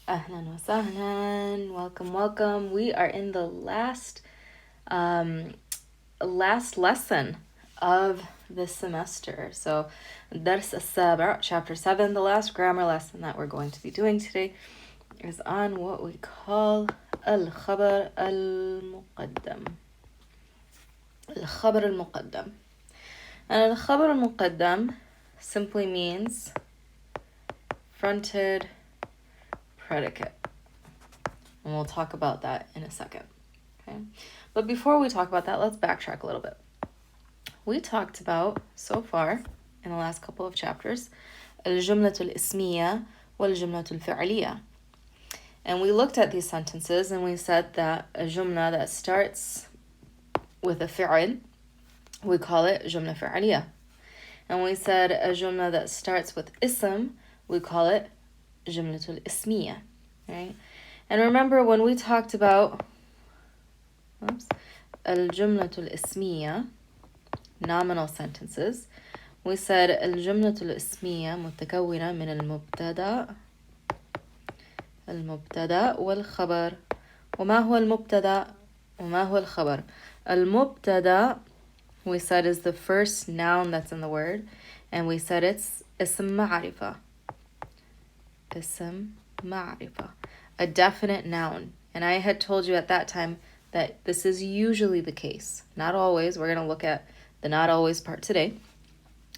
Ahlan wa sahlan. Welcome. We are in the last lesson of this semester. So, Dars al-Saba, chapter 7, the last grammar lesson that we're going to be doing today is on what we call Al-Khabar al-Muqaddam. Al-Khabar al-Muqaddam. And Al-Khabar al-Muqaddam simply means fronted predicate. And we'll talk about that in a second. Okay? But before we talk about that, let's backtrack a little bit. We talked about, so far, in the last couple of chapters, الجملة الاسمية والجملة الفعلية. And we looked at these sentences and we said that a jumla that starts with a fi'l, we call it jumla فعلية. And we said a jumla that starts with ism, we call it جملة الاسمية. Right? And remember when we talked about الجملة الاسمية, nominal sentences, we said الجملة الاسمية متكونة من المبتدأ والخبر. وما هو المبتدأ وما هو الخبر؟ المبتدأ, we said, is the first noun that's in the word, and we said it's اسم معرفة. اسم معرفة, a definite noun. And I had told you at that time that this is usually the case. Not always. We're going to look at the not always part today.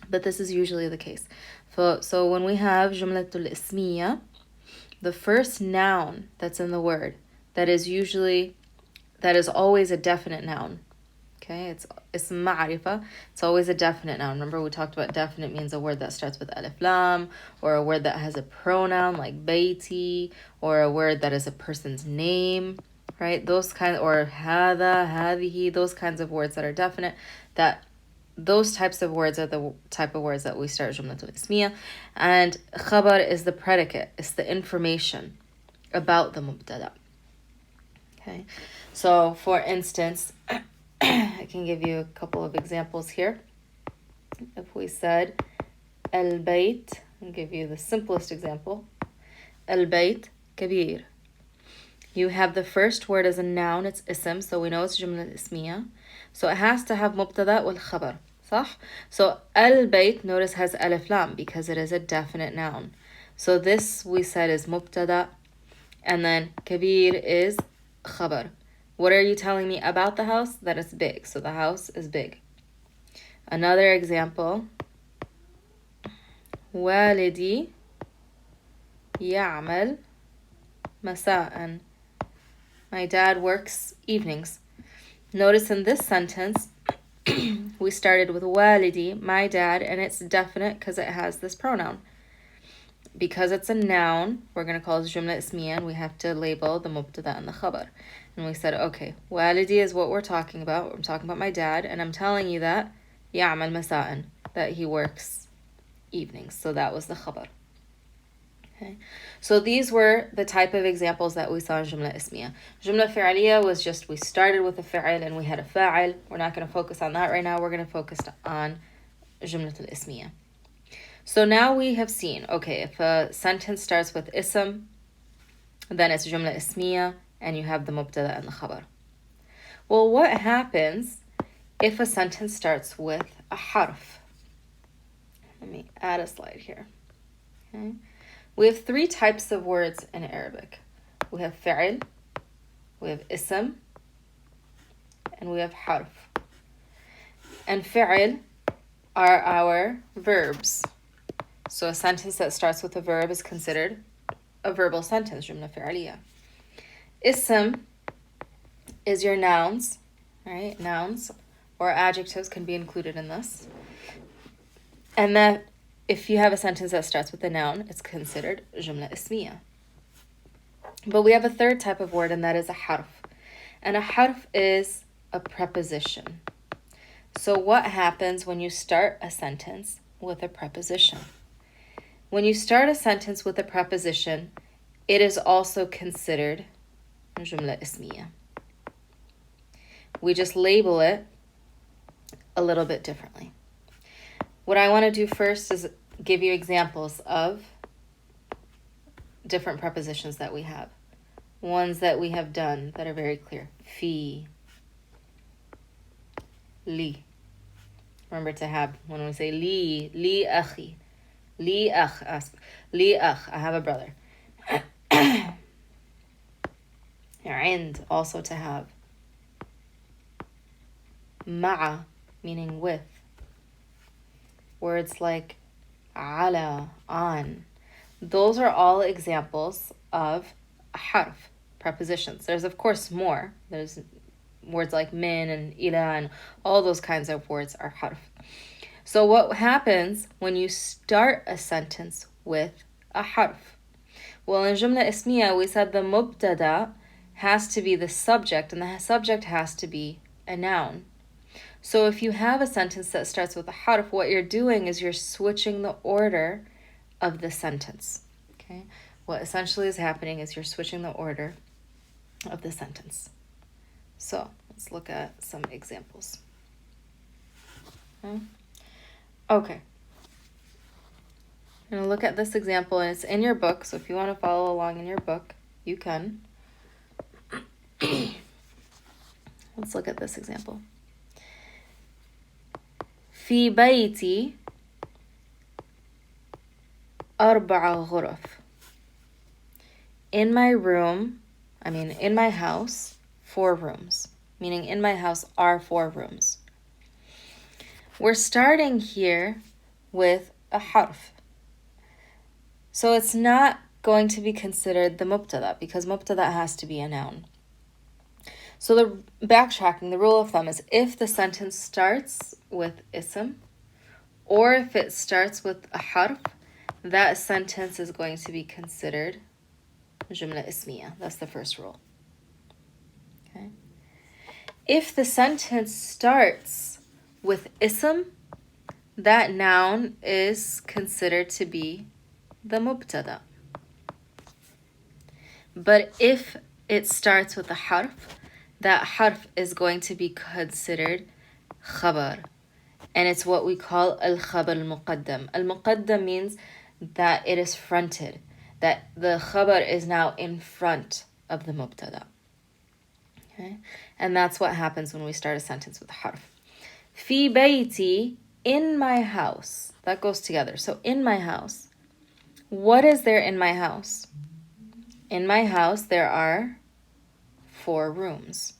But this is usually the case. So when we have jumlatul ismiya, the first noun that's in the word, that is always a definite noun. Okay, it's ism ma'rifa. It's always a definite noun. Remember we talked about definite means a word that starts with alif lam, or a word that has a pronoun like bayti, or a word that is a person's name, right? Those kinds, or hada, hadihi, those kinds of words that are definite, those types of words are the type of words that we start jumlatul ismiya. And khabar is the predicate. It's the information about the mubtada. Okay, so for instance, I can give you a couple of examples here. If we said al-bayt, I'll give you the simplest example. Al-bayt kabir. You have the first word as a noun, it's ism, so we know it's jumla ismiya. So it has to have mubtada wal khabar, صح? So al-bayt, notice, has alif lam because it is a definite noun. So this we said is mubtada, and then kabir is khabar. What are you telling me about the house? That it's big. So the house is big. Another example. والدي يعمل مساء. My dad works evenings. Notice in this sentence, we started with walidi, my dad, and it's definite because it has this pronoun. Because it's a noun, we're going to call it jumla ismiya, and we have to label the mubtada and the khabar. And we said, okay, walidi is what we're talking about. I'm talking about my dad, and I'm telling you that يعمل مساء, that he works evenings. So that was the khabar. Okay. So these were the type of examples that we saw in jumla ismiya. Jumla fi'aliya was just we started with a fi'al and we had a fa'il. We're not going to focus on that right now. We're going to focus on jumlatul ismiya. So now we have seen, okay, if a sentence starts with ism, then it's jumla ismiya, and you have the mubtada and the khabar. Well, what happens if a sentence starts with a harf? Let me add a slide here. Okay. We have three types of words in Arabic. We have fi'l, we have ism, and we have harf. And fi'l are our verbs. So a sentence that starts with a verb is considered a verbal sentence, jumla fi'aliyah. Ism is your nouns, right? Nouns or adjectives can be included in this. And that if you have a sentence that starts with a noun, it's considered jumla ismiya. But we have a third type of word, and that is a harf. And a harf is a preposition. So what happens when you start a sentence with a preposition? When you start a sentence with a preposition, it is also considered jumla ismiya. We just label it a little bit differently. What I want to do first is give you examples of different prepositions that we have. Ones that we have done that are very clear. Fi, li. Remember to have, when we say li akhi, li akh, li akh, I have a brother. And also to have. Ma'a, meaning with. Words like ala, on. Those are all examples of harf, prepositions. There's of course more. There's words like min and ila and all those kinds of words are harf. So what happens when you start a sentence with a harf? Well, in jumla ismiya, we said the mubtada has to be the subject, and the subject has to be a noun. So if you have a sentence that starts with a harf, what you're doing is you're switching the order of the sentence. Okay? What essentially is happening is you're switching the order of the sentence. So let's look at some examples. Okay. I'm going to look at this example, and it's in your book, so if you want to follow along in your book, you can. Let's look at this example. في بيتي 4 غرف. In my house, 4 rooms. Meaning in my house are 4 rooms. We're starting here with a harf. So it's not going to be considered the mubtada because mubtada has to be a noun. So the backtracking, the rule of thumb is if the sentence starts with ism or if it starts with a harf, that sentence is going to be considered jumla ismiya. That's the first rule. Okay. If the sentence starts with ism, that noun is considered to be the mubtada. But if it starts with a harf, that harf is going to be considered khabar. And it's what we call al-khabar al-muqaddam. Al-muqaddam means that it is fronted, that the khabar is now in front of the mubtada. Okay? And that's what happens when we start a sentence with a harf. Fi bayti, in my house. That goes together. So in my house. What is there in my house? In my house, there are 4 rooms.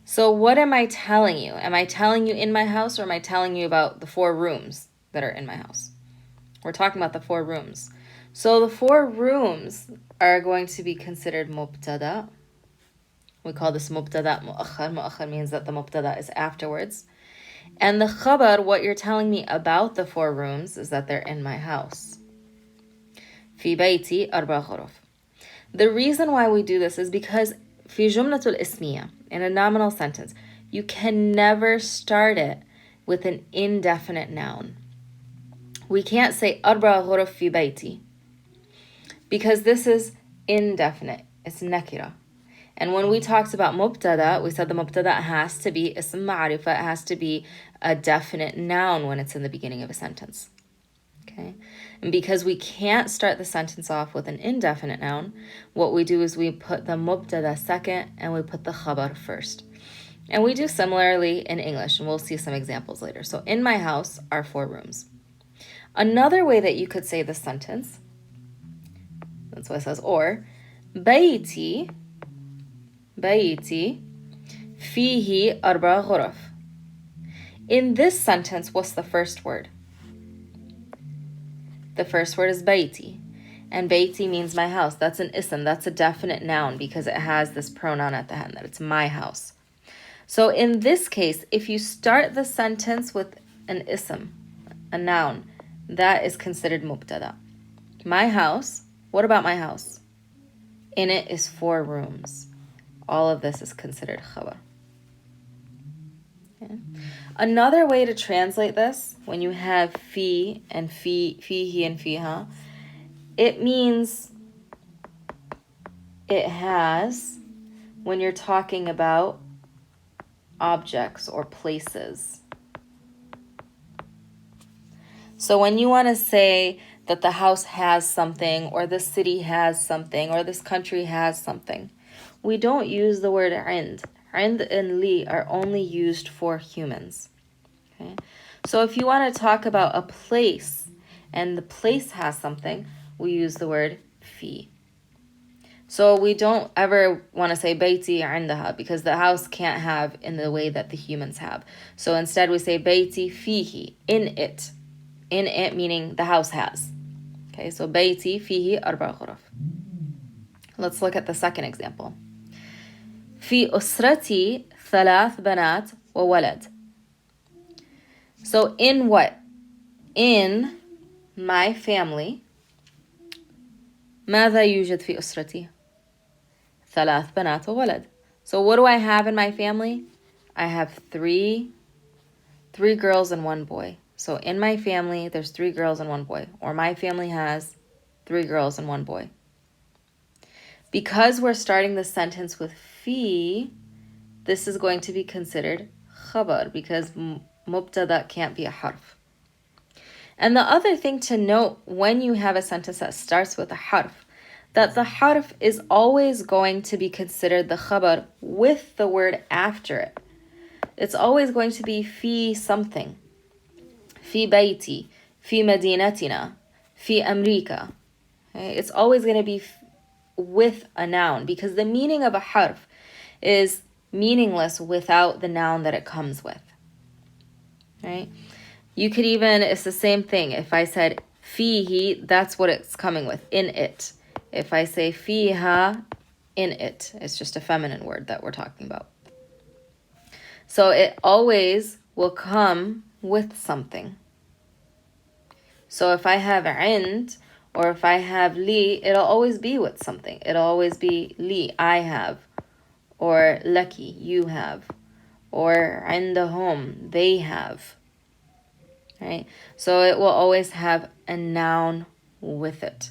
So what am I telling you? Am I telling you in my house or am I telling you about the 4 rooms that are in my house? We're talking about the 4 rooms. So the 4 rooms are going to be considered mubtada. We call this mubtada mu'akhar. Mu'akhar means that the mubtada is afterwards. And the khabar, what you're telling me about the 4 rooms is that they're in my house. Fi bayti 4 ghuruf. The reason why we do this is because fi jumlatul ismiya, in a nominal sentence, you can never start it with an indefinite noun. We can't say 4 ghuruf fi bayti because this is indefinite. It's nakira. And when we talked about mubtada, we said the mubtada has to be ism ma'arifa. It has to be a definite noun when it's in the beginning of a sentence. Okay? And because we can't start the sentence off with an indefinite noun, what we do is we put the mubtada second and we put the khabar first. And we do similarly in English, and we'll see some examples later. So in my house are 4 rooms. Another way that you could say this sentence, that's what it says, or bayti fihi 4 ghuraf. In this sentence, what's the first word? The first word is bayti. And bayti means my house. That's an ism. That's a definite noun because it has this pronoun at the end that it's my house. So in this case, if you start the sentence with an ism, a noun, that is considered mubtada. My house. What about my house? In it is 4 rooms. All of this is considered khabar. Okay. Another way to translate this, when you have fi and fihi and fiha, it means it has, when you're talking about objects or places. So when you want to say that the house has something, or the city has something, or this country has something. We don't use the word عند. عند and li are only used for humans. Okay? So if you want to talk about a place and the place has something, we use the word fi. So we don't ever want to say بيتي عندها, because the house can't have in the way that the humans have. So instead we say بيتي فيه, in it. In it meaning the house has. Okay, so بيتي فيه 4 غرف. Let's look at the second example. في أسرتي 3 بنات وولد. So in what? In my family. ماذا يوجد في أسرتي؟ 3 بنات وولد. So what do I have in my family? I have three girls and 1 boy. So in my family, there's 3 girls and 1 boy. Or my family has 3 girls and 1 boy. Because we're starting the sentence with fi, this is going to be considered khabar, because mubtada can't be a harf. And the other thing to note when you have a sentence that starts with a harf, that the harf is always going to be considered the khabar with the word after it. It's always going to be fi something. Fi bayti, fi madinatina, fi America. Okay? It's always going to be with a noun, because the meaning of a harf is meaningless without the noun that it comes with. Right? You could even, it's the same thing. If I said fihi, that's what it's coming with, in it. If I say fiha, in it, it's just a feminine word that we're talking about. So it always will come with something. So if I have عند, or if I have li, it'll always be with something. It'll always be li, I have, or laki, you have, or عندهم, they have. Right? So it will always have a noun with it.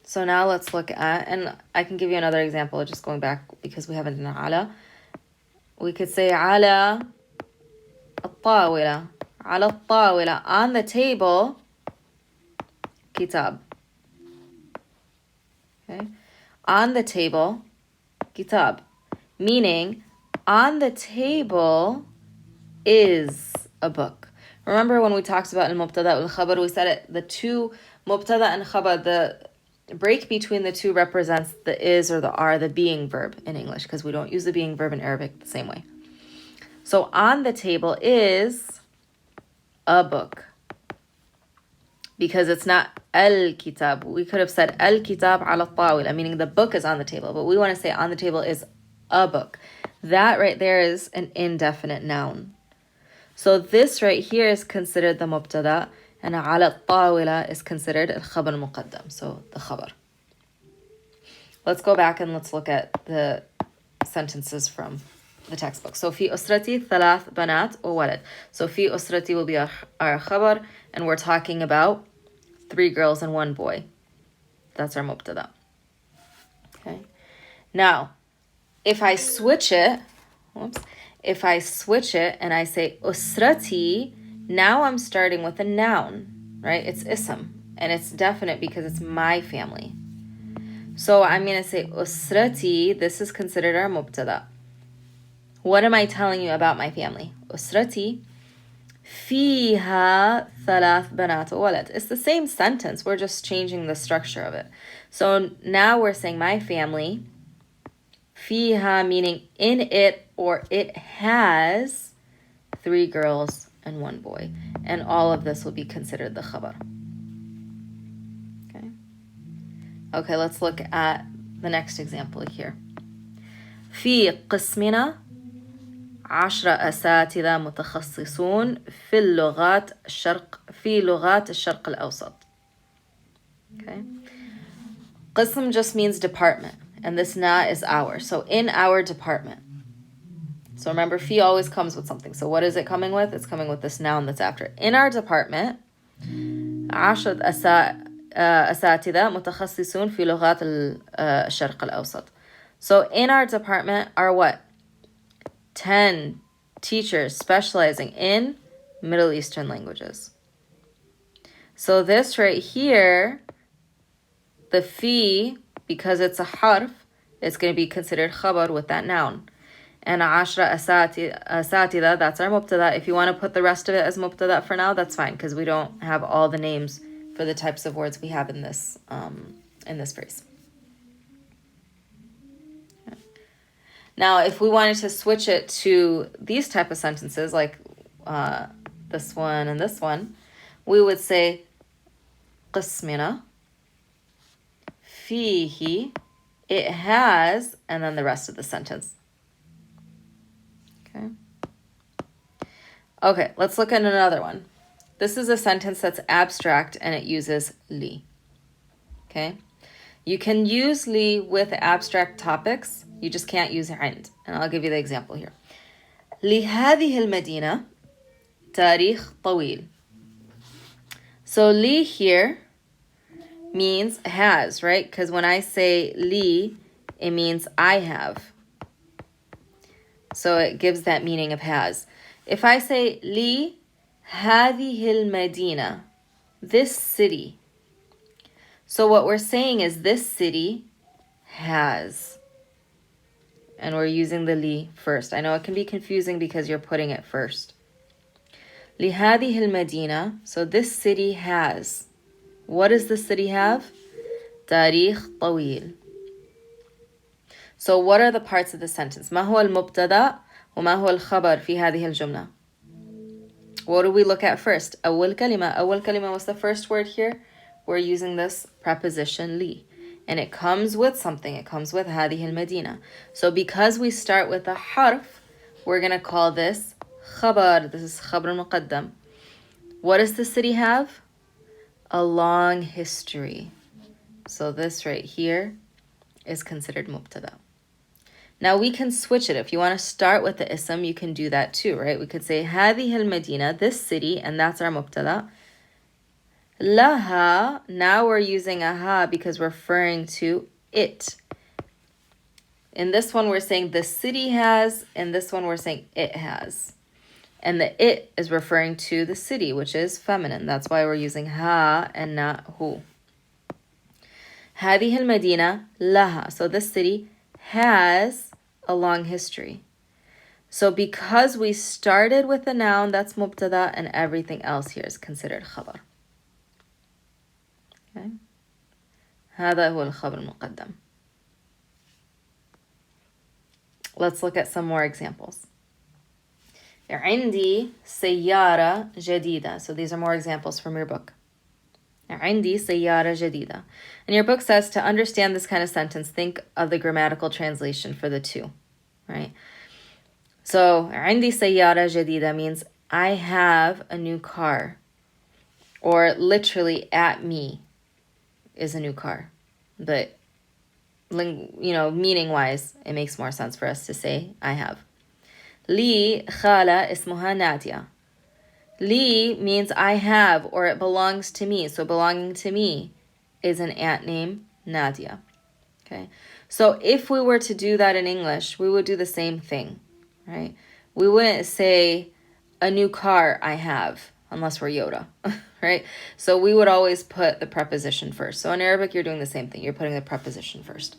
So now let's look at, and I can give you another example, just going back because we haven't done ala. We could say على الطاولة. على الطاولة, on the table, kitab. Okay? On the table, kitab. Meaning, on the table is a book. Remember when we talked about al-mubtada wal-khabar, we said it, the two mubtada and khabar, the break between the two represents the is or the are, the being verb in English, because we don't use the being verb in Arabic the same way. So on the table is a book, because it's not al-kitab. We could have said al-kitab ala tawila, meaning the book is on the table, but we want to say on the table is a book. That right there is an indefinite noun. So this right here is considered the mubtada, and ala tawila is considered al-khabar muqaddam, so the khabar. Let's go back and let's look at the sentences from the textbook. So fi usrati 3 banat وولد. So fi usrati will be our khabar, and we're talking about 3 girls and 1 boy. That's our mubtada. Okay. Now, if I switch it, and I say usrati, now I'm starting with a noun, right? It's ism, and it's definite because it's my family. So I'm going to say usrati, this is considered our mubtada. What am I telling you about my family? أسرتي فيها 3 بنات وولد. It's the same sentence. We're just changing the structure of it. So now we're saying my family. فيها meaning in it, or it has 3 girls and 1 boy. And all of this will be considered the khabar. Okay, let's look at the next example here. في قسمنا 10 أساتذة متخصصون في لغات الشرق الأوسط. Okay. قسم just means department, and this na is our. So in our department. So remember, fi always comes with something. So what is it coming with? It's coming with this noun that's after it. In our department, 10 أساتذة متخصصون في لغات الشرق الأوسط. So in our department are what? 10 teachers specializing in Middle Eastern languages. So this right here, the fi, because it's a harf, it's going to be considered khabar with that noun. And ashra asatida, that's our mubtada. If you want to put the rest of it as mubtada for now, that's fine, because we don't have all the names for the types of words we have in this phrase. Now, if we wanted to switch it to these type of sentences, like this one and this one, we would say qismina, fihi, it has, and then the rest of the sentence. Okay, let's look at another one. This is a sentence that's abstract and it uses li. Okay? You can use li with abstract topics. You just can't use عند. And I'll give you the example here. لهذه المدينة تاريخ طويل. So li here means has, right? Because when I say li, it means I have. So it gives that meaning of has. If I say li هذه المدينة, this city. So what we're saying is this city has. And we're using the li first. I know it can be confusing because you're putting it first. لهذه المدينة, so this city has. What does the city have? تاريخ طويل. So what are the parts of the sentence? ما هو المبتدأ وما هو الخبر في هذه الجملة? What do we look at first? أول كلمة was the first word here. We're using this preposition li. And it comes with something. It comes with هذه المدينة. So because we start with a harf, we're going to call this خبر. This is خبر مقدم. What does the city have? A long history. So this right here is considered mubtada. Now we can switch it. If you want to start with the ism, you can do that too, right? We could say هذه المدينة, this city, and that's our mubtada. Laha, now we're using a ha because we're referring to it. In this one, we're saying the city has, in this one, we're saying it has. And the it is referring to the city, which is feminine. That's why we're using ha and not hu. هذه المدينة laha. So this city has a long history. So because we started with a noun, that's mubtada, and everything else here is considered khabar. Okay. هذا هو الخبر المقدم. Let's look at some more examples. عندي سيارة جديدة. So these are more examples from your book. عندي سيارة جديدة. And your book says to understand this kind of sentence, think of the grammatical translation for the two, right? So عندي سيارة جديدة means I have a new car, or literally at me is a new car. But, meaning wise, it makes more sense for us to say I have. لي خالة اسمها نادية. Li means I have, or it belongs to me. So belonging to me is an aunt named Nadia. Okay. So if we were to do that in English, we would do the same thing, right? We wouldn't say a new car I have, unless we're Yoda, right? So we would always put the preposition first. So in Arabic, you're doing the same thing. You're putting the preposition first.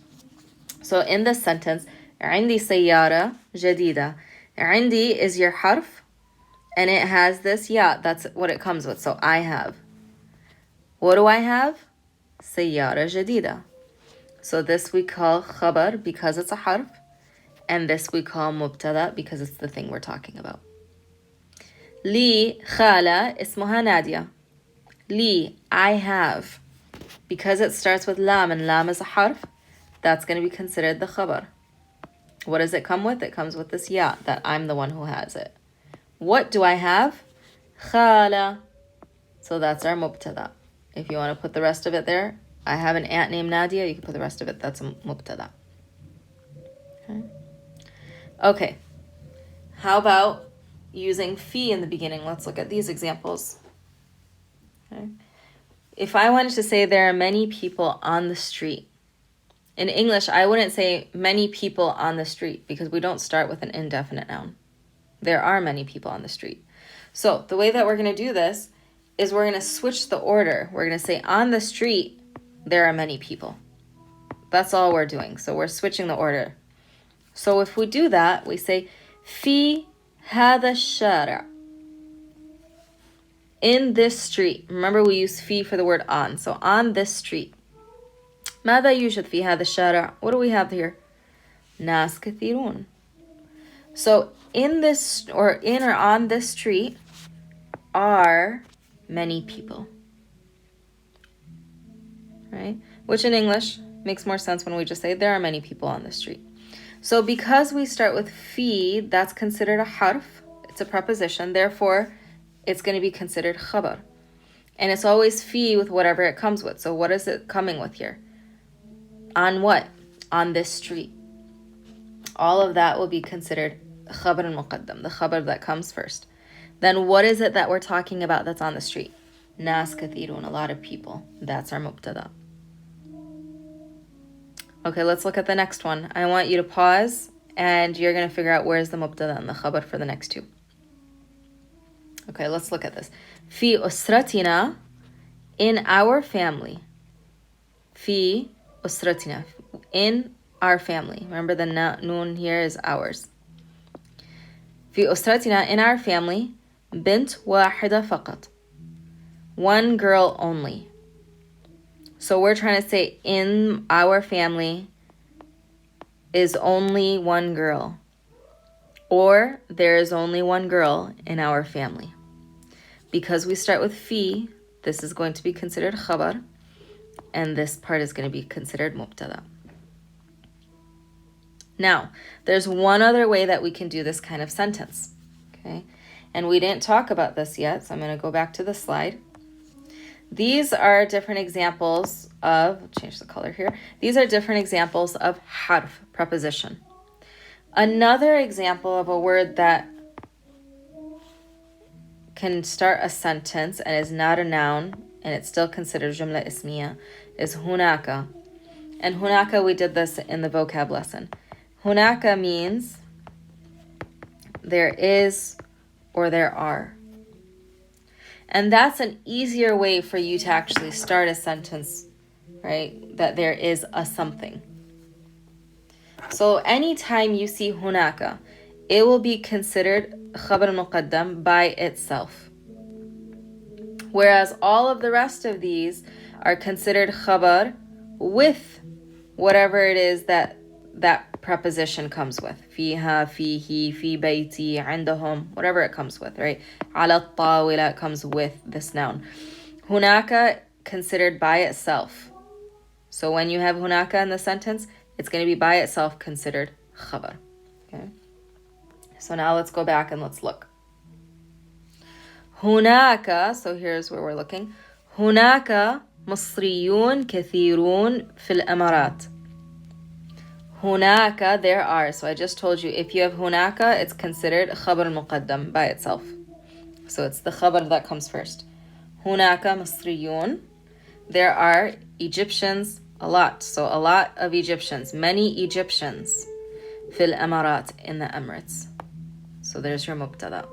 So in this sentence, عندي سيارة جديدة. عندي is your harf, and it has this ya. That's what it comes with. So I have. What do I have? سيارة جديدة. So this we call khabar because it's a harf, and this we call mubtada because it's the thing we're talking about. لي خالة اسمها نادية. لي, I have. Because it starts with lam, and lam is a harf, that's going to be considered the khabar. What does it come with? It comes with this ya, that I'm the one who has it. What do I have? Khala. So that's our mubtada. If you want to put the rest of it there, I have an aunt named Nadia, you can put the rest of it, that's a mubtada. Okay. How about using fi in the beginning? Let's look at these examples. Okay. If I wanted to say there are many people on the street, in English, I wouldn't say many people on the street because we don't start with an indefinite noun. There are many people on the street. So the way that we're going to do this is we're going to switch the order. We're going to say on the street, there are many people. That's all we're doing. So we're switching the order. So if we do that, we say في هذا الشارع. In this street. Remember, we use في for the word on. So on this street. ماذا يوجد في هذا الشارع? What do we have here? ناس كثيرون. So in this or on this street are many people. Right? Which in English makes more sense when we just say there are many people on the street. So because we start with fi, that's considered a harf. It's a preposition. Therefore, it's going to be considered khabar. And it's always fi with whatever it comes with. So what is it coming with here? On what? On this street. All of that will be considered khabar al-muqaddam, the khabar that comes first. Then what is it that we're talking about that's on the street? Nas kathirun, a lot of people. That's our mubtada. Okay, let's look at the next one. I want you to pause and you're going to figure out where's the mubtada and the khabar for the next two. Okay, let's look at this. Fi usratina, in our family. Fi usratina, in our family. Remember the noon here is ours. Fi usratina, in our family. Bint wahida faqat. One girl only. So we're trying to say in our family is only one girl. Or there is only one girl in our family. Because we start with fi, this is going to be considered khabar. And this part is going to be considered mubtada. Now, there's one other way that we can do this kind of sentence. Okay? And we didn't talk about this yet, so I'm going to go back to the slide. These are different examples of, change the color here. These are different examples of harf, preposition. Another example of a word that can start a sentence and is not a noun, and it's still considered jumla ismiya, is hunaka. And hunaka, we did this in the vocab lesson. Hunaka means there is or there are. And that's an easier way for you to actually start a sentence, right? That there is a something. So anytime you see hunaka, it will be considered khabar muqaddam by itself. Whereas all of the rest of these are considered khabar with whatever it is that preposition comes with. Fiha, fihi, fi bayti, عندهم, whatever it comes with, right? على الطاولة comes with this noun. Hunaka considered by itself. So when you have hunaka in the sentence, it's going to be by itself considered khabar. Okay? So now let's go back and let's look. Hunaka, so here's where we're looking. Hunaka مصريون كثيرون في الإمارات. Hunaka, there are. So I just told you, if you have hunaka, it's considered khabar muqaddam by itself. So it's the khabar that comes first. Hunaka Masriyun. There are Egyptians, a lot. So a lot of Egyptians, many Egyptians. Fil Emarat, in the Emirates. So there's your mubtada.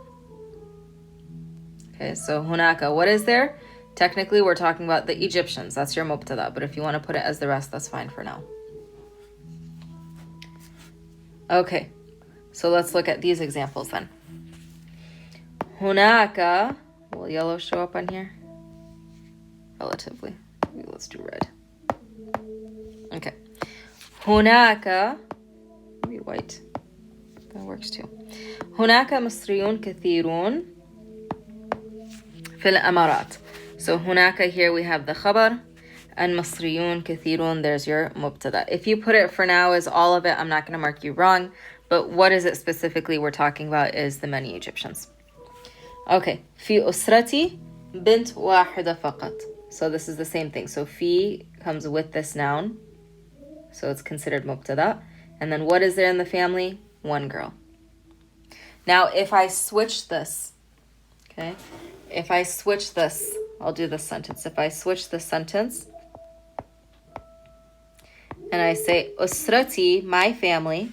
Okay, so hunaka, what is there? Technically, we're talking about the Egyptians. That's your mubtada. But if you want to put it as the rest, that's fine for now. Okay, so let's look at these examples then. Hunaka, will yellow show up on here? Relatively. Maybe let's do red. Okay. Hunaka, maybe white. That works too. Hunaka مصريون كثيرون في الإمارات. So hunaka, here we have the khabar. And مصريون كثيرون, there's your mubtada. If you put it for now as all of it, I'm not going to mark you wrong. But what is it specifically we're talking about is the many Egyptians. Okay. في أسرتي بنت واحدة فقط. So this is the same thing. So fi comes with this noun. So it's considered mubtada. And then what is there in the family? One girl. Now if I switch this, okay? If I switch this, I'll do this sentence. If I switch the sentence, and I say, Usrati, my family,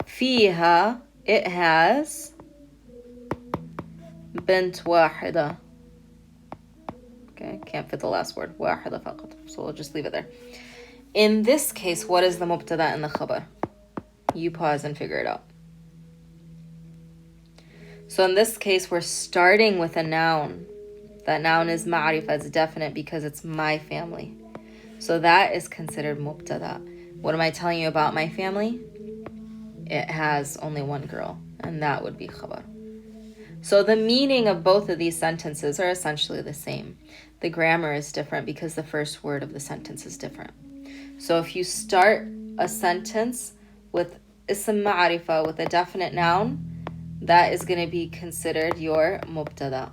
Fiha, it has, بنت واحدة. Okay, can't fit the last word. واحدة فقط. So we'll just leave it there. In this case, what is the mubtada and the khabar? You pause and figure it out. So in this case, we're starting with a noun. That noun is ma'rifah, it's definite because it's my family. So that is considered mubtada. What am I telling you about my family? It has only one girl, and that would be khabar. So the meaning of both of these sentences are essentially the same. The grammar is different because the first word of the sentence is different. So if you start a sentence with ism ma'rifah, with a definite noun, that is going to be considered your mubtada.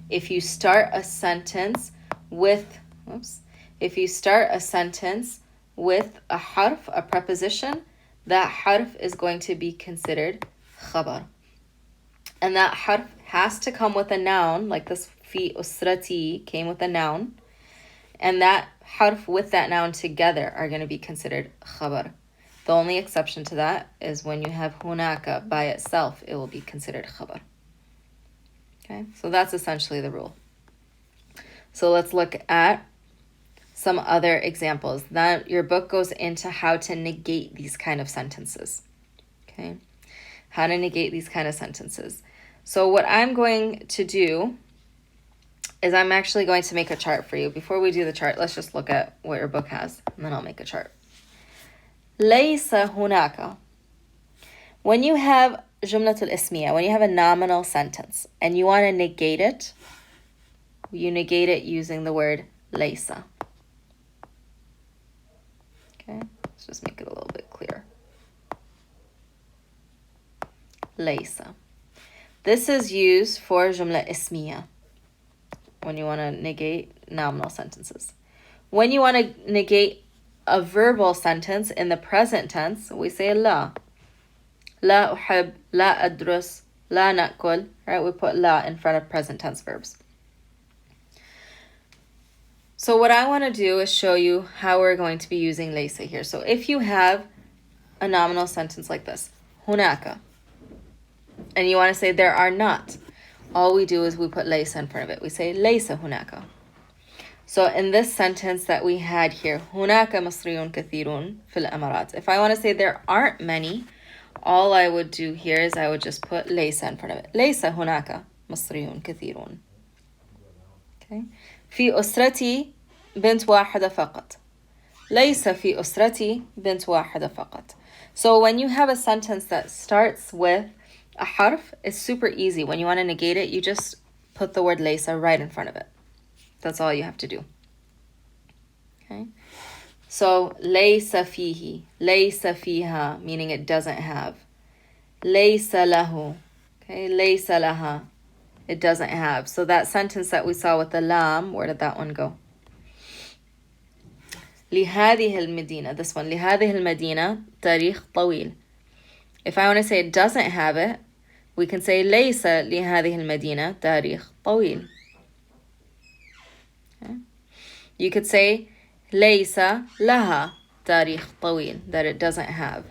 If you start a sentence with a harf, a preposition, that harf is going to be considered khabar. And that harf has to come with a noun, like this fi usrati came with a noun. And that harf with that noun together are going to be considered khabar. The only exception to that is when you have hunaka by itself, it will be considered khabar. Okay, so that's essentially the rule. So let's look at some other examples. That your book goes into how to negate these kind of sentences. Okay, how to negate these kind of sentences. So what I'm going to do is I'm actually going to make a chart for you. Before we do the chart, let's just look at what your book has, and then I'll make a chart. ليس هناك. When you have جملة الاسمية, when you have a nominal sentence and you want to negate it, you negate it using the word ليس. Okay, let's just make it a little bit clearer. ليس. This is used for جملة اسمية when you want to negate nominal sentences. When you want to negate a verbal sentence in the present tense, we say لا. لا أحب, لا أدرس, لا نأكل. Right? We put لا in front of present tense verbs. So what I want to do is show you how we're going to be using ليس here. So if you have a nominal sentence like this, هناك, and you want to say there are not, all we do is we put ليس in front of it. We say ليس هناك. So in this sentence that we had here, هناك مصريون كثيرون في الإمارات. If I want to say there aren't many, all I would do here is I would just put ليس in front of it. ليس هناك مصريون كثيرون. Okay. في أسرتي بنت واحدة فقط. ليس في أسرتي بنت واحدة فقط. So when you have a sentence that starts with a harf, it's super easy. When you want to negate it, you just put the word ليس right in front of it. That's all you have to do. Okay. So ليس فيه, ليس فيها, meaning it doesn't have. ليس له. Okay. ليس لها. It doesn't have. So that sentence that we saw with the lam, where did that one go? لهذه المدينة. This one. لهذه المدينة تاريخ طويل. If I want to say it doesn't have it, we can say ليس لهذه المدينة تاريخ طويل. Okay. You could say ليس لها تاريخ طويل, that it doesn't have.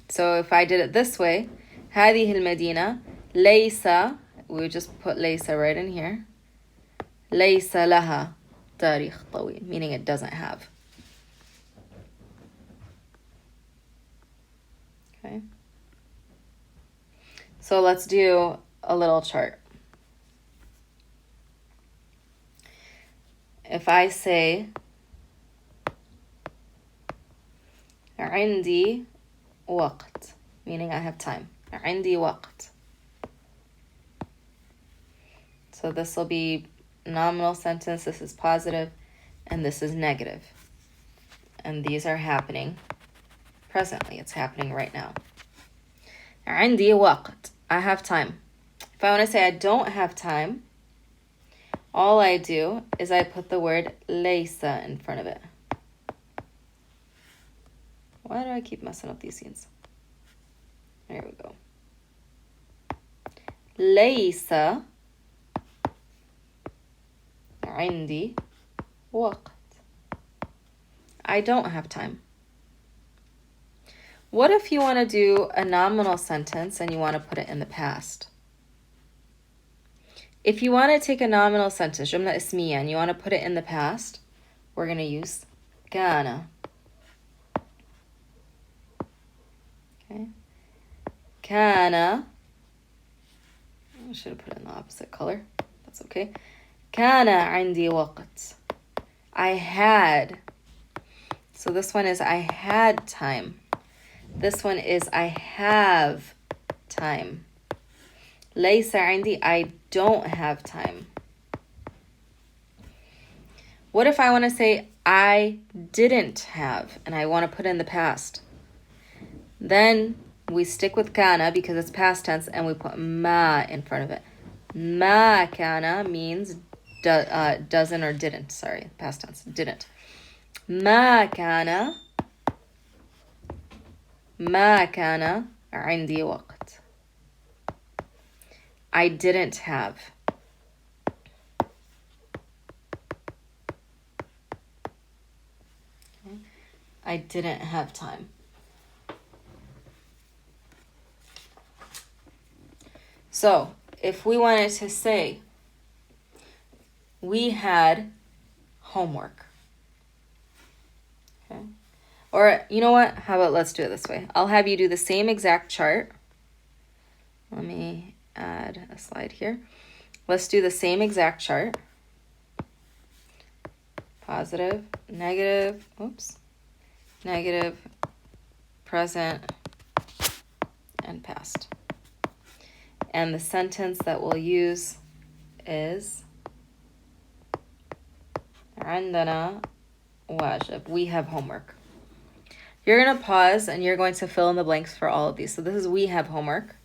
So if I did it this way, هذه المدينة ليس, we would just put ليس right in here. ليس لها تاريخ طويل, meaning it doesn't have. Okay. So let's do a little chart. If I say عندي وقت, meaning I have time. عندي وقت. So this will be nominal sentence, this is positive, and this is negative. And these are happening presently. It's happening right now. عندي وقت. I have time. If I want to say I don't have time, all I do is I put the word ليس in front of it. Why do I keep messing up these scenes? There we go. ليس عندي وقت. I don't have time. What if you want to do a nominal sentence and you want to put it in the past? If you want to take a nominal sentence, جملة اسمية, and you want to put it in the past, we're going to use كان. Okay. كان. I should have put it in the opposite color. That's okay. كان عندي وقت. I had. So this one is I had time. This one is I have time. ليس عندي, I don't have time. What if I want to say I didn't have and I want to put in the past? Then we stick with kana because it's past tense and we put ma in front of it. Ma kana means doesn't or didn't. Sorry, past tense, didn't. ما كان عندي وقت. I didn't have. Okay. I didn't have time. So, if we wanted to say we had homework. Okay. Or, you know what? How about let's do it this way. I'll have you do the same exact chart. Let me add a slide here. Let's do the same exact chart. Positive, negative, negative, present, and past. And the sentence that we'll use is عندنا واجب. We have homework. You're going to pause and you're going to fill in the blanks for all of these. So this is we have homework.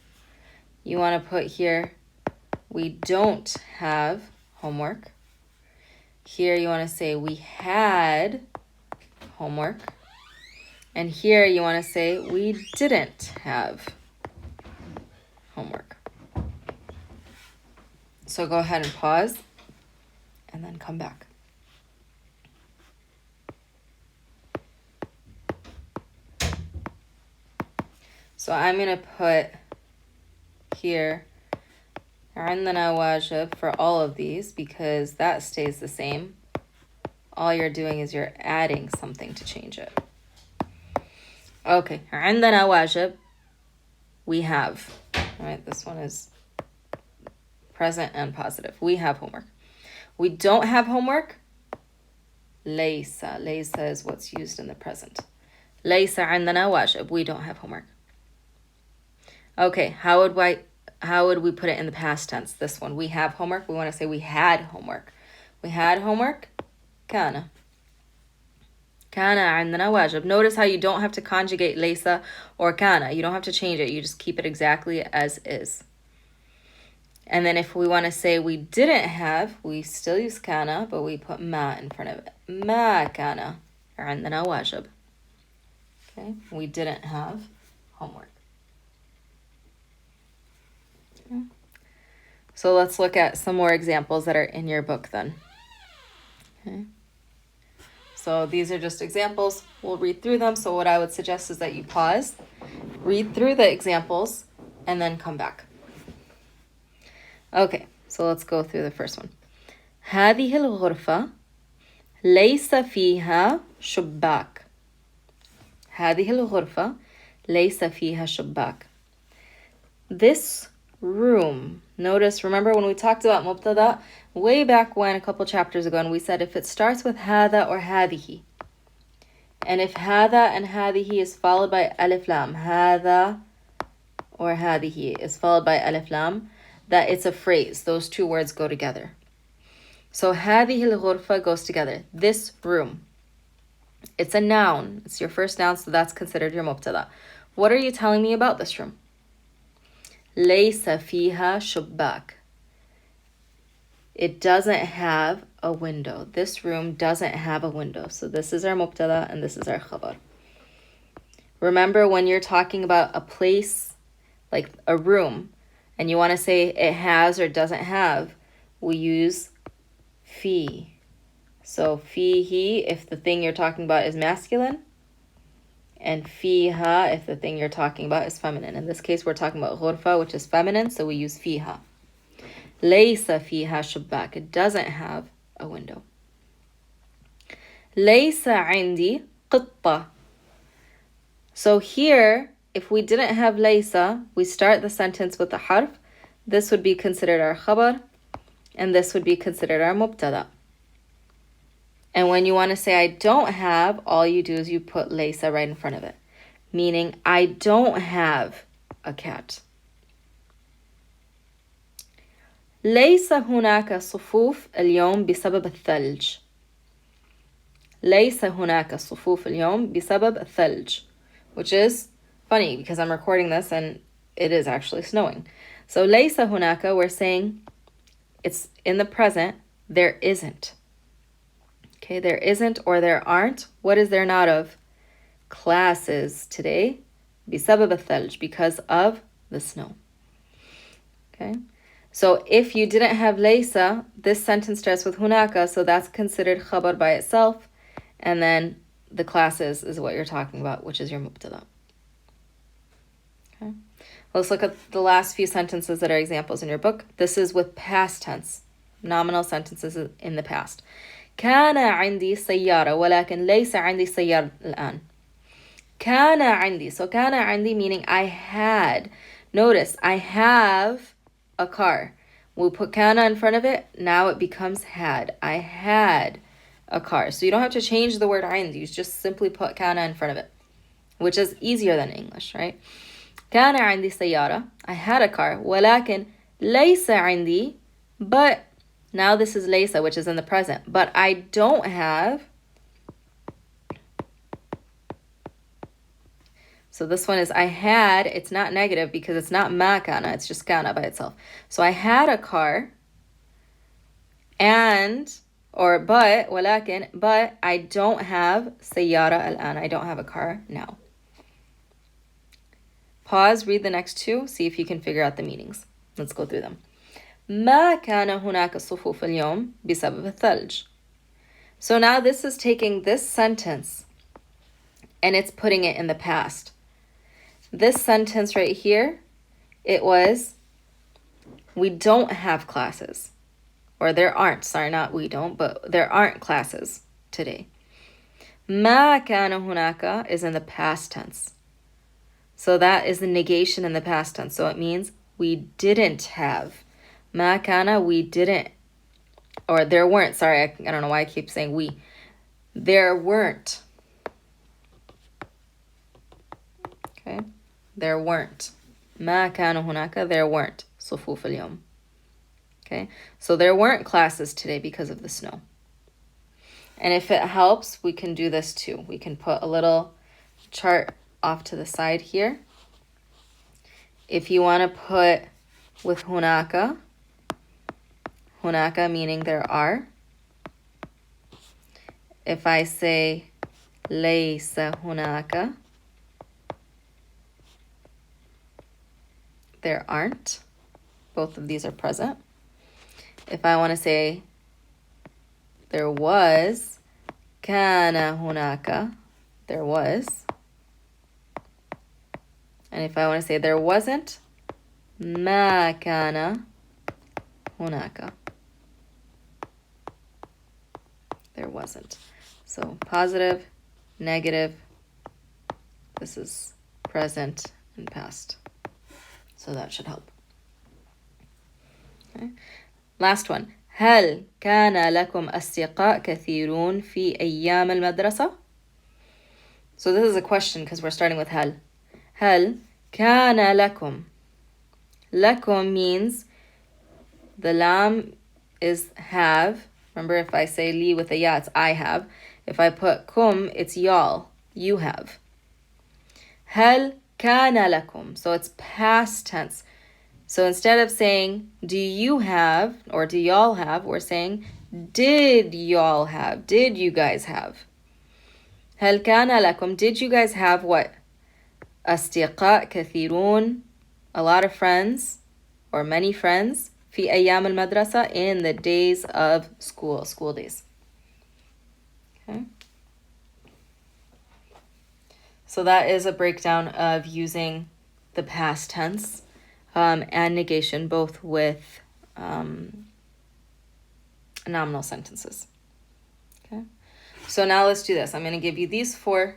You want to put here we don't have homework. Here you want to say we had homework. And here you want to say we didn't have homework. So go ahead and pause and then come back. So I'm going to put here عندنا واجب for all of these because that stays the same. All you're doing is you're adding something to change it. Okay, عندنا واجب. We have. All right, this one is present and positive. We have homework. We don't have homework. ليس. ليس is what's used in the present. ليس عندنا واجب. We don't have homework. Okay, how would we put it in the past tense? This one, we have homework. We want to say we had homework. We had homework. كان. كان عندنا واجب. Notice how you don't have to conjugate ليس or كان. You don't have to change it. You just keep it exactly as is. And then if we want to say we didn't have, we still use كان, but we put ما in front of it. ما كان عندنا واجب. Okay, we didn't have homework. Okay. So let's look at some more examples that are in your book then. Okay. So these are just examples. We'll read through them. So what I would suggest is that you pause, read through the examples, and then come back. Okay, so let's go through the first one. هذه الغرفة ليس فيها شباك. هذه الغرفة ليس فيها شباك. This room. Notice, remember when we talked about مبتدأ way back when, a couple chapters ago, and we said if it starts with هذا or هذه, and if هذا and هذه is followed by ألف لام, هذا or هذه is followed by ألف لام, that it's a phrase. Those two words go together. So هذه الغرفة goes together. This room. It's a noun. It's your first noun, so that's considered your مبتدأ. What are you telling me about this room? ليس فيها شباك. It doesn't have a window. This room doesn't have a window. So this is our مبتدأ and this is our خبر. Remember when you're talking about a place, like a room, and you want to say it has or doesn't have, we use في. So فيه if the thing you're talking about is masculine, and fiha if the thing you're talking about is feminine. In this case, we're talking about ghurfa, which is feminine, so we use fiha. Laysa fiha shubbak. It doesn't have a window. Laysa عندي قطة. So here, if we didn't have laysa, we start the sentence with a harf. This would be considered our khabar, and this would be considered our mubtada. And when you want to say I don't have, all you do is you put laysa right in front of it, meaning I don't have a cat. ليس هناك صفوف اليوم بسبب الثلج. ليس هناك صفوف اليوم بسبب الثلج, which is funny because I'm recording this and it is actually snowing. So ليس هناك, we're saying it's in the present, there isn't. Okay, there isn't or there aren't. What is there not of? Classes today. بسبب الثلج, because of the snow. Okay, so if you didn't have laysa, this sentence starts with hunaka, so that's considered khabar by itself. And then the classes is what you're talking about, which is your mubtada. Okay, let's look at the last few sentences that are examples in your book. This is with past tense, nominal sentences in the past. كان عندي سيارة ولكن ليس عندي سيارة الآن. كان عندي. So كان عندي meaning I had. Notice, I have a car. We'll put كان in front of it. Now it becomes had. I had a car. So you don't have to change the word عندي. You just simply put كان in front of it, which is easier than English, right? كان عندي سيارة. I had a car. ولكن ليس عندي. But now this is laysa, which is in the present. But I don't have. So this one is I had. It's not negative because it's not ma kana. It's just kana by itself. So I had a car. But I don't have sayyara al-an. I don't have a car now. Pause, read the next two, see if you can figure out the meanings. Let's go through them. ما كان هناك صفوف اليوم بسبب الثلج. So now this is taking this sentence and it's putting it in the past. This sentence right here, it was, we don't have classes. Or there aren't, sorry, not we don't, but there aren't classes today. ما كان هناك is in the past tense. So that is the negation in the past tense. So it means we didn't have. ما كان, we didn't, or there weren't, sorry, I don't know why I keep saying we. There weren't. Okay, there weren't. ما كان هناك, there weren't. صفوف اليوم. Okay, so there weren't classes today because of the snow. And if it helps, we can do this too. We can put a little chart off to the side here. If you want to put with hunaka, hunaka meaning there are. If I say laysa hunaka, there aren't. Both of these are present. If I want to say there was, kana hunaka, there was. And if I want to say there wasn't, ma kana hunaka. There wasn't. So positive, negative, this is present and past. So that should help. Okay. Last one. هل كان لكم أصدقاء كثيرون في أيام المدرسة? So this is a question because we're starting with هل. هل كان لكم. لكم means the lam is have. Remember, if I say li with a ya, it's I have. If I put kum, it's y'all. You have. هل كان لكم. So it's past tense. So instead of saying, do you have, or do y'all have, we're saying, did y'all have? Did you guys have? هل كان لكم. Did you guys have what? أصدقاء كثيرون. A lot of friends, or many friends. في أيام المدرسة, in the days of school days. Okay. So that is a breakdown of using the past tense and negation, both with nominal sentences. Okay. So now let's do this. I'm going to give you these 4.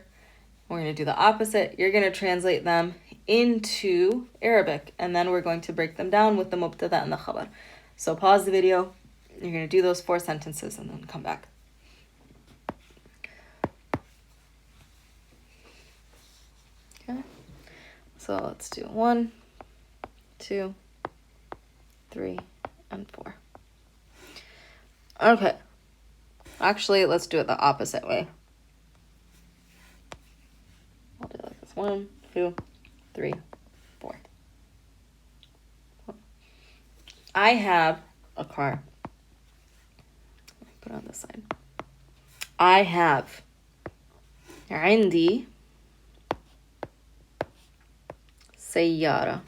We're going to do the opposite. You're going to translate them into Arabic, and then we're going to break them down with the mubtada and the khabar. So pause the video. You're going to do those 4 sentences and then come back. Okay. So let's do 1, 2, 3, and 4. Okay. Actually, let's do it the opposite way. I'll do it like this. 1, 2, 3, 4. I have a car. Put it on this side. I have. عندي سيارة.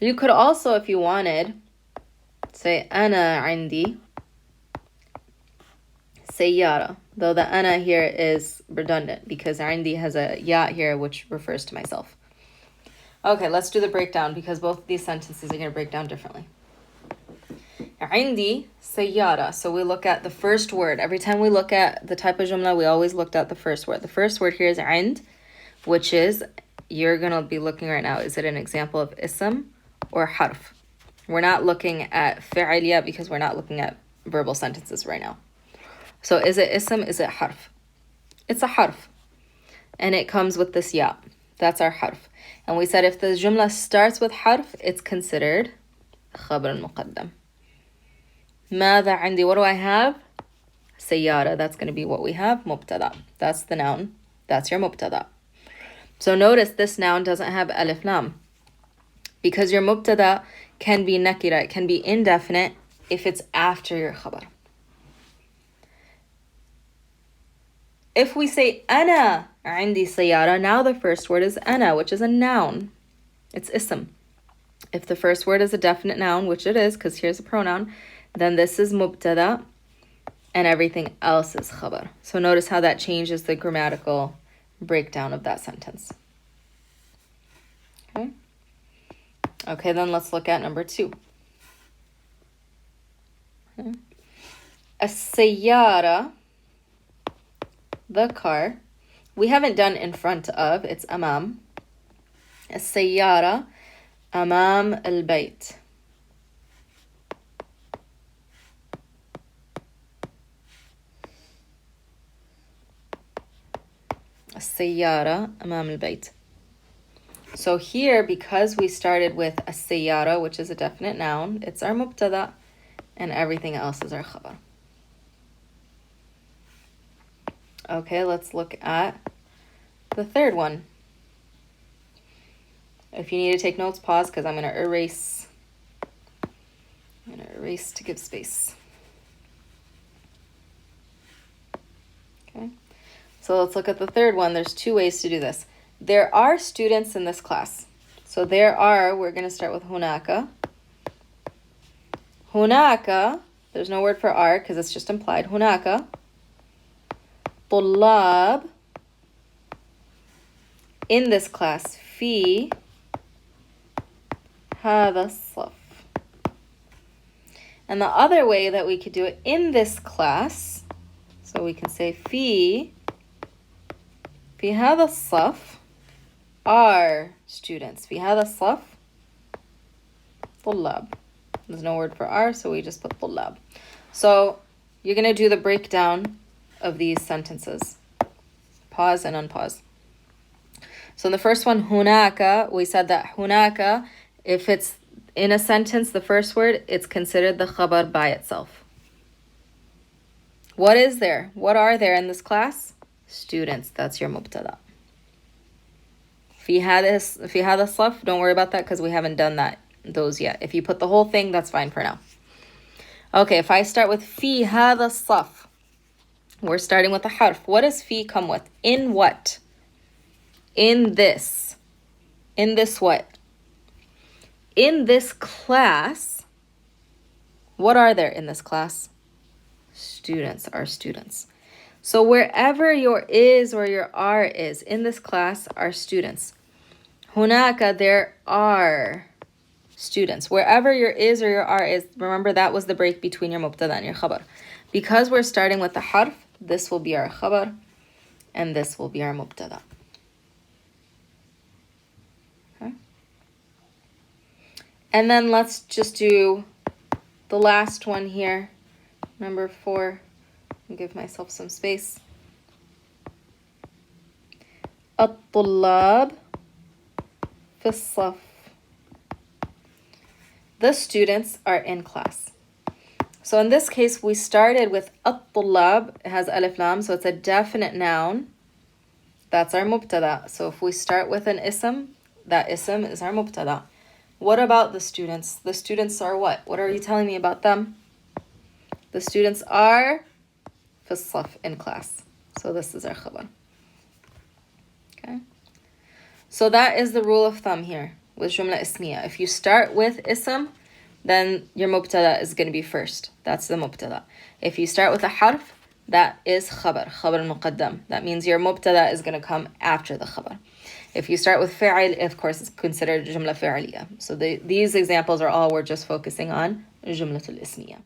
You could also, if you wanted, say أنا عندي سيارة. Though the أنا here is redundant because عندي has a ya here which refers to myself. Okay, let's do the breakdown because both of these sentences are going to break down differently. عندي سيارة. So we look at the first word. Every time we look at the type of jumla, we always looked at the first word. The first word here is عند, which is, you're going to be looking right now, is it an example of ism or harf? We're not looking at fi'al yet because we're not looking at verbal sentences right now. So is it ism? Is it harf? It's a harf. And it comes with this ya. That's our harf. And we said if the jumla starts with harf, it's considered khabar muqaddam. ماذا عندي? What do I have? سيارة. That's going to be what we have. مبتدا. That's the noun. That's your mubtada. So notice this noun doesn't have alif lam. Because your mubtada can be nakira. It can be indefinite if it's after your khabar. If we say أنا عندي سيارة, now the first word is أنا, which is a noun. It's ism. If the first word is a definite noun, which it is, because here's a pronoun, then this is mubtada, and everything else is khabar. So notice how that changes the grammatical breakdown of that sentence. Okay? Okay, then let's look at number 2. Okay. السيارة, the car. We haven't done in front of, it's أمام. السيارة أمام البيت. السيارة أمام البيت. So here, because we started with السيارة, which is a definite noun, it's our mubtada, and everything else is our khabar. Okay, let's look at the third one. If you need to take notes, pause, because I'm going to erase. I'm going to erase to give space. Okay. So let's look at the third one. There's 2 ways to do this. There are students in this class. So there are, we're going to start with hunaka. Hunaka, there's no word for are because it's just implied. Hunaka. طلاب. In this class. في هذا الصف. And the other way that we could do it in this class, so we can say في هذا الصف are students. في هذا الصف طلاب. There's no word for are, so we just put طلاب. So you're going to do the breakdown of these sentences. Pause and unpause. So in the first one, hunaka, we said that hunaka, if it's in a sentence, the first word, it's considered the khabar by itself. What is there? What are there in this class? Students. That's your mubtada. في هذا الصف, don't worry about that because we haven't done those yet. If you put the whole thing, that's fine for now. Okay, if I start with في هذا الصف, we're starting with a harf. What does fi come with? In what? In this. In this what? In this class. What are there in this class? Students are students. So wherever your is or your are is in this class are students. هناك, there are students. Wherever your is or your are is, remember that was the break between your mubtada and your khabar. Because we're starting with the harf, this will be our khabar and this will be our mubtada. Okay. And then let's just do the last one here, number 4. I'll give myself some space. الطلاب في الصف. The students are in class. So in this case, we started with الطلاب. It has alif lam, so it's a definite noun. That's our mubtada. So if we start with an ism, that ism is our mubtada. What about the students? The students are what? What are you telling me about them? The students are في الصف, in class. So this is our khabar. Okay. So that is the rule of thumb here with jumla ismiya. If you start with ism, then your mubtada is going to be first. That's the mubtada. If you start with a harf, that is khabar muqaddam. That means your mubtada is going to come after the khabar. If you start with fi'il, of course, it's considered jumla fi'liya. So these examples are all we're just focusing on jumlatul ismiya.